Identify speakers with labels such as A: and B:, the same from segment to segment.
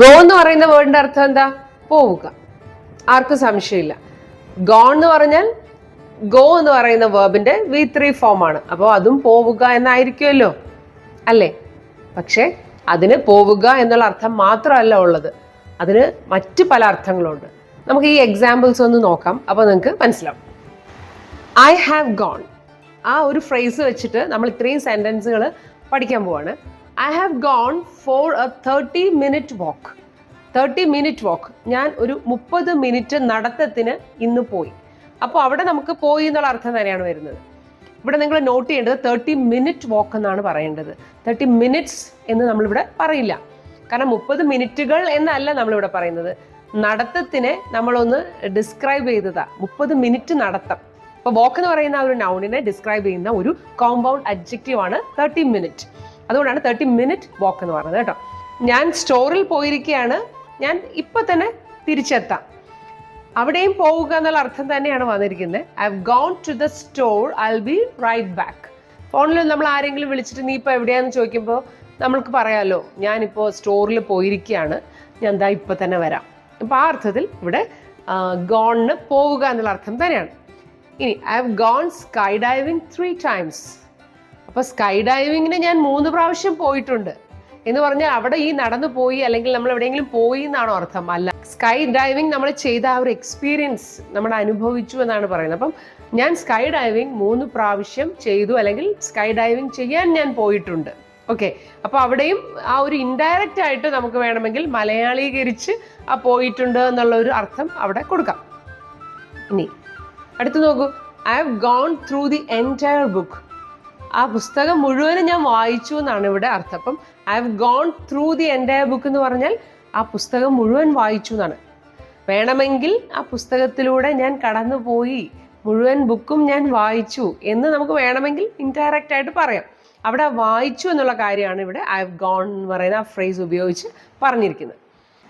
A: Go എന്ന് പറയുന്ന വേർഡിന്റെ അർത്ഥം എന്താ? പോവുക. ആർക്കും സംശയമില്ല. ഗോൺ എന്ന് പറഞ്ഞാൽ ഗോ എന്ന് പറയുന്ന വേർബിന്റെ V3 ഫോം ആണ്. അപ്പോൾ അതും പോവുക എന്നായിരിക്കുമല്ലോ അല്ലേ? പക്ഷെ അതിന് പോവുക എന്നുള്ള അർത്ഥം മാത്രമല്ല ഉള്ളത്, അതിന് മറ്റ് പല അർത്ഥങ്ങളുണ്ട്. നമുക്ക് ഈ എക്സാമ്പിൾസ് ഒന്ന് നോക്കാം, അപ്പോൾ നിങ്ങൾക്ക് മനസ്സിലാവും. ഐ ഹാവ് ഗോൺ, ആ ഒരു ഫ്രേസ് വെച്ചിട്ട് നമ്മൾ ഇത്രയും സെന്റൻസുകൾ പഠിക്കാൻ പോവാണ്. I have gone for a 30-minute walk. 30-minute walk, ഞാൻ ഒരു 30 മിനിറ്റ് നടത്തത്തിന് ഇന്ന് പോയി. അപ്പോൾ അവിടെ നമുക്ക് പോയി എന്നുള്ള അർത്ഥം തന്നെയാണ് വരുന്നത്. ഇവിടെ നിങ്ങൾ നോട്ട് ചെയ്യേണ്ടത് 30-minute വാക്ക് എന്നാണ് പറയേണ്ടത്. 30 minutes എന്ന് നമ്മളിവിടെ പറയില്ല. കാരണം 30 മിനിറ്റുകൾ എന്നല്ല നമ്മളിവിടെ പറയുന്നത്. നടത്തത്തിനെ നമ്മളൊന്ന് ഡിസ്ക്രൈബ് ചെയ്തതാ. 30 മിനിറ്റ് നടത്തം. അപ്പോൾ വാക്ക് എന്ന് പറയുന്ന ഒരു നൗണിനെ ഡിസ്ക്രൈബ് ചെയ്യുന്ന ഒരു കോമ്പൗണ്ട് അഡ്ജക്റ്റീവ് ആണ് 30 minute. അതുകൊണ്ടാണ് 30-minute വാക്ക് എന്ന് പറയുന്നത് കേട്ടോ. ഞാൻ സ്റ്റോറിൽ പോയിരിക്കുകയാണ്, ഞാൻ ഇപ്പം തന്നെ തിരിച്ചെത്താം. അവിടെയും പോവുക എന്നുള്ള അർത്ഥം തന്നെയാണ് വന്നിരിക്കുന്നത്. I have gone to the store, I will be right back. ഫോണിൽ നമ്മൾ ആരെങ്കിലും വിളിച്ചിട്ട് നീ ഇപ്പോൾ എവിടെയാണെന്ന് ചോദിക്കുമ്പോൾ നമ്മൾക്ക് പറയാമല്ലോ, ഞാനിപ്പോൾ സ്റ്റോറിൽ പോയിരിക്കുകയാണ്, ഞാൻ ദാ ഇപ്പം തന്നെ വരാം. അപ്പോൾ ആ അർത്ഥത്തിൽ ഇവിടെ ഗോണിന് പോവുക എന്നുള്ള അർത്ഥം തന്നെയാണ്. ഇനി I have gone skydiving 3 times. അപ്പോൾ സ്കൈ ഡൈവിങ്ങിന് ഞാൻ 3 പ്രാവശ്യം പോയിട്ടുണ്ട് എന്ന് പറഞ്ഞാൽ അവിടെ ഈ നടന്നു പോയി അല്ലെങ്കിൽ നമ്മൾ എവിടെയെങ്കിലും പോയി എന്നാണോ അർത്ഥം? അല്ല. സ്കൈ ഡൈവിങ് നമ്മൾ ചെയ്ത ആ ഒരു എക്സ്പീരിയൻസ് നമ്മൾ അനുഭവിച്ചു എന്നാണ് പറയുന്നത്. അപ്പം ഞാൻ സ്കൈ ഡൈവിങ് 3 പ്രാവശ്യം ചെയ്തു അല്ലെങ്കിൽ സ്കൈ ഡൈവിങ് ചെയ്യാൻ ഞാൻ പോയിട്ടുണ്ട്. ഓക്കെ, അപ്പോൾ അവിടെയും ആ ഒരു ഇൻഡയറക്റ്റ് ആയിട്ട് നമുക്ക് വേണമെങ്കിൽ മലയാളീകരിച്ച് ആ പോയിട്ടുണ്ട് എന്നുള്ള ഒരു അർത്ഥം അവിടെ കൊടുക്കാം. ഇനി അടുത്ത് നോക്കൂ, I have gone through the entire book. ആ പുസ്തകം മുഴുവനും ഞാൻ വായിച്ചു എന്നാണ് ഇവിടെ അർത്ഥം. അപ്പം I have gone through the entire book എന്ന് പറഞ്ഞാൽ ആ പുസ്തകം മുഴുവൻ വായിച്ചു എന്നാണ്. വേണമെങ്കിൽ ആ പുസ്തകത്തിലൂടെ ഞാൻ കടന്നുപോയി, മുഴുവൻ ബുക്കും ഞാൻ വായിച്ചു എന്ന് നമുക്ക് വേണമെങ്കിൽ ഇൻഡയറക്റ്റ് ആയിട്ട് പറയാം. അവിടെ വായിച്ചു എന്നുള്ള കാര്യമാണ് ഇവിടെ ഐ ഹവ് ഗോൺ എന്ന് പറയുന്ന ആ ഫ്രേസ് ഉപയോഗിച്ച് പറഞ്ഞിരിക്കുന്നത്.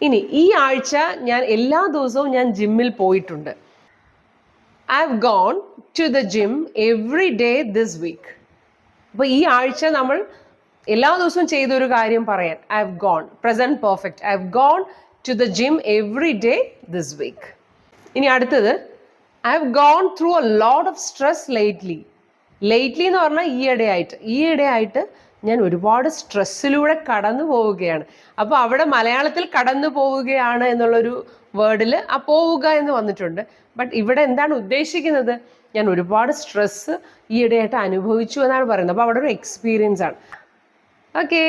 A: ഇനി ഈ ആഴ്ച ഞാൻ എല്ലാ ദിവസവും ഞാൻ ജിമ്മിൽ പോയിട്ടുണ്ട്. I have gone to the gym every day this week. അപ്പോൾ ഈ ആഴ്ച നമ്മൾ എല്ലാ ദിവസവും ചെയ്തൊരു കാര്യം പറയാൻ I have gone, present perfect. I have gone to the gym every day this week. ഇനി അടുത്തത്, I have gone through a lot of stress lately. Lately എന്ന് പറഞ്ഞാൽ ഈയിടെയായിട്ട് ഞാൻ ഒരുപാട് സ്ട്രെസ്സിലൂടെ കടന്നു പോവുകയാണ്. അപ്പോൾ അവിടെ മലയാളത്തിൽ കടന്നു പോവുകയാണ് എന്നുള്ളൊരു വേർഡിൽ ആ പോവുക എന്ന് വന്നിട്ടുണ്ട്. ബട്ട് ഇവിടെ എന്താണ് ഉദ്ദേശിക്കുന്നത്? ഞാൻ ഒരുപാട് സ്ട്രെസ്സ് ഈയിടെയായിട്ട് അനുഭവിച്ചു എന്നാണ് പറയുന്നത്. അപ്പോൾ അവിടെ ഒരു എക്സ്പീരിയൻസ് ആണ്. ഓക്കേ.